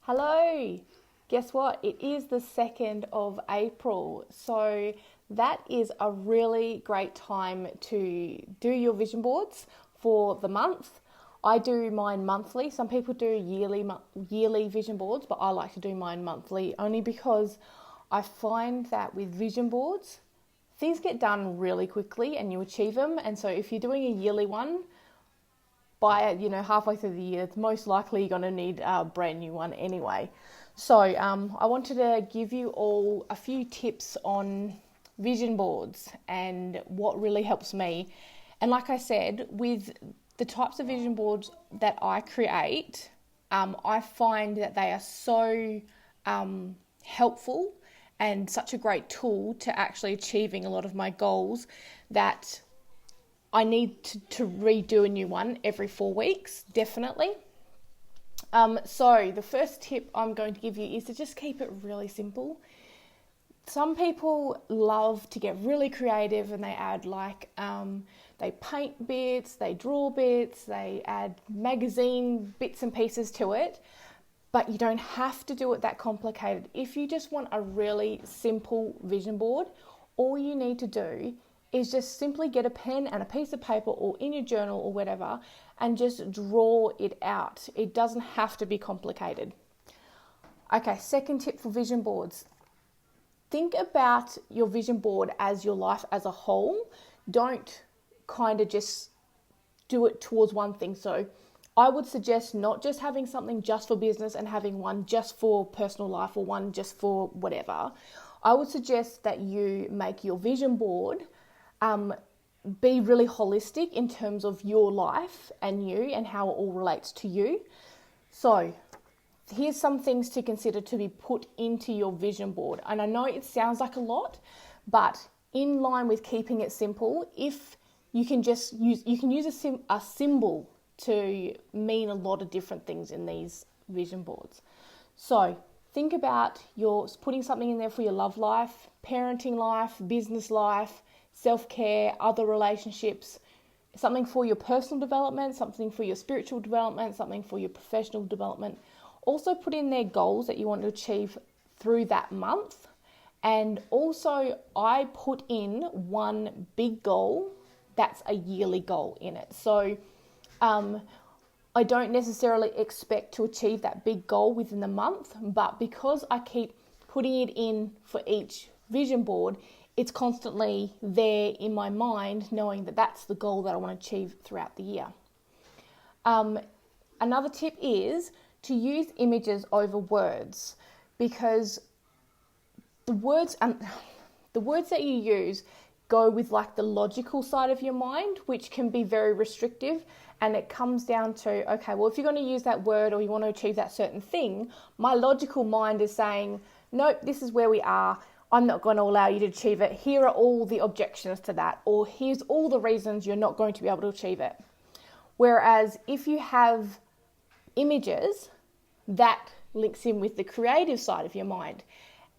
Hello! Guess what? It is the 2nd of April. So that is a really great time to do your vision boards for the month. I do mine monthly. Some people do yearly vision boards, but I like to do mine monthly only because I find that with vision boards, things get done really quickly and you achieve them. And so if you're doing a yearly one, by halfway through the year, it's most likely you're going to need a brand new one anyway. So I wanted to give you all a few tips on vision boards and what really helps me. And like I said, with the types of vision boards that I create, I find that they are so helpful and such a great tool to actually achieving a lot of my goals that I need to redo a new one every 4 weeks, definitely. So the first tip I'm going to give you is to just keep it really simple. Some people love to get really creative and they add they paint bits, they draw bits, they add magazine bits and pieces to it. But you don't have to do it that complicated. If you just want a really simple vision board, all you need to do is just simply get a pen and a piece of paper or in your journal or whatever and just draw it out. It doesn't have to be complicated. Okay, second tip for vision boards. Think about your vision board as your life as a whole. Don't kind of just do it towards one thing. So I would suggest not just having something just for business and having one just for personal life or one just for whatever. I would suggest that you make your vision board be really holistic in terms of your life and you and how it all relates to you. So here's some things to consider to be put into your vision board. And I know it sounds like a lot, but in line with keeping it simple, if you can use a symbol to mean a lot of different things in these vision boards. So think about putting something in there for your love life, parenting life, business life, self-care, other relationships, something for your personal development, something for your spiritual development, something for your professional development. Also put in there goals that you want to achieve through that month. And also I put in one big goal that's a yearly goal in it. So I don't necessarily expect to achieve that big goal within the month, but because I keep putting it in for each vision board, it's constantly there in my mind, knowing that that's the goal that I want to achieve throughout the year. Another tip is to use images over words, because the words that you use go with like the logical side of your mind, which can be very restrictive. And it comes down to, okay, well, if you're going to use that word or you want to achieve that certain thing, my logical mind is saying, nope, this is where we are. I'm not going to allow you to achieve it. Here are all the objections to that, or here's all the reasons you're not going to be able to achieve it. Whereas if you have images, that links in with the creative side of your mind.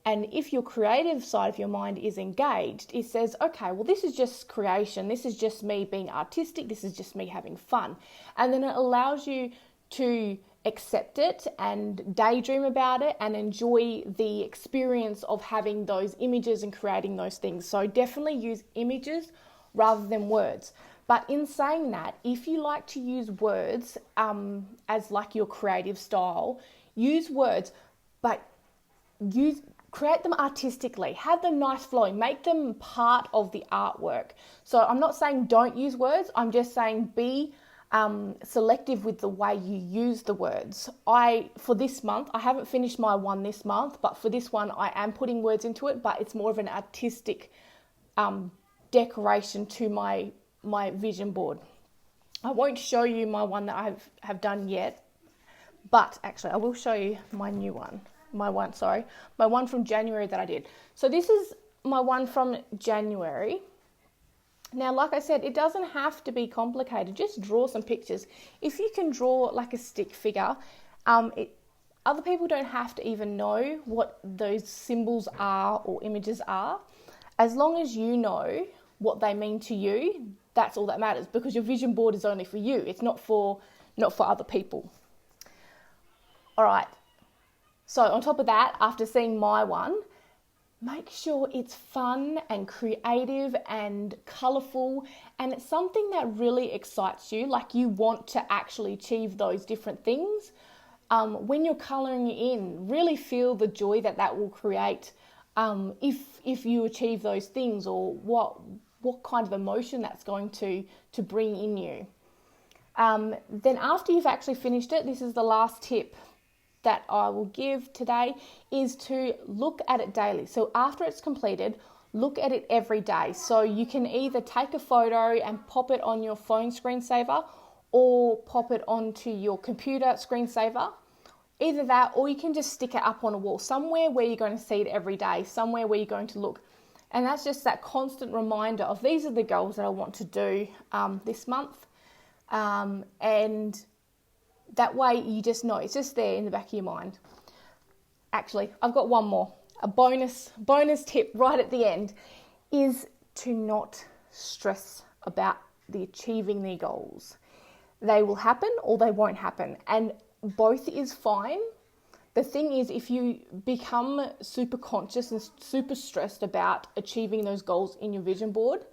And if your creative side of your mind is engaged, it says, okay, well, this is just creation. This is just me being artistic. This is just me having fun. And then it allows you to accept it and daydream about it and enjoy the experience of having those images and creating those things. So definitely use images rather than words. But in saying that, if you like to use words as like your creative style, use words, but create them artistically, have them nice flowing, make them part of the artwork. So I'm not saying don't use words, I'm just saying be selective with the way you use the words. For this month, I haven't finished my one this month, but for this one, I am putting words into it, but it's more of an artistic decoration to my vision board. I won't show you my one that I have done yet, but actually I will show you my new one. My one from January that I did. So this is my one from January. Now, like I said, it doesn't have to be complicated. Just draw some pictures. If you can draw like a stick figure, other people don't have to even know what those symbols are or images are. As long as you know what they mean to you, that's all that matters, because your vision board is only for you. It's not for other people. All right. So on top of that, after seeing my one, make sure it's fun and creative and colourful, and it's something that really excites you, like you want to actually achieve those different things. When you're colouring in, really feel the joy that will create if you achieve those things, or what kind of emotion that's going to bring in you. Then after you've actually finished it, this is the last tip that I will give today, is to look at it daily. So after it's completed, look at it every day. So you can either take a photo and pop it on your phone screensaver, or pop it onto your computer screensaver. Either that, or you can just stick it up on a wall, somewhere where you're going to see it every day, somewhere where you're going to look. And that's just that constant reminder of, these are the goals that I want to do this month. And that way you just know, it's just there in the back of your mind. Actually, I've got one more. A bonus tip right at the end is to not stress about achieving the goals. They will happen or they won't happen, and both is fine. The thing is, if you become super conscious and super stressed about achieving those goals in your vision board,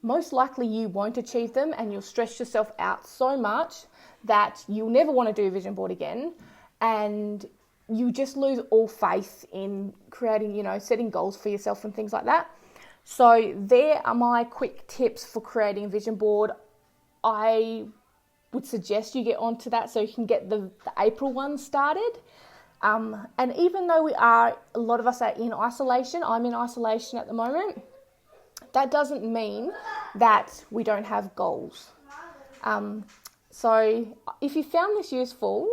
most likely you won't achieve them, and you'll stress yourself out so much that you'll never want to do a vision board again, and you just lose all faith in creating, setting goals for yourself and things like that. So there are my quick tips for creating a vision board. I would suggest you get onto that so you can get the April one started. And even though a lot of us are in isolation, I'm in isolation at the moment, that doesn't mean that we don't have goals. So if you found this useful,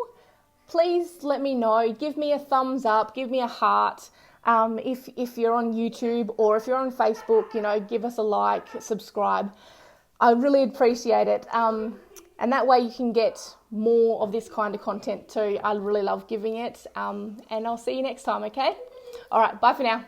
please let me know. Give me a thumbs up, give me a heart. If you're on YouTube, or if you're on Facebook, give us a like, subscribe. I really appreciate it. And that way you can get more of this kind of content too. I really love giving it. And I'll see you next time, okay? All right, bye for now.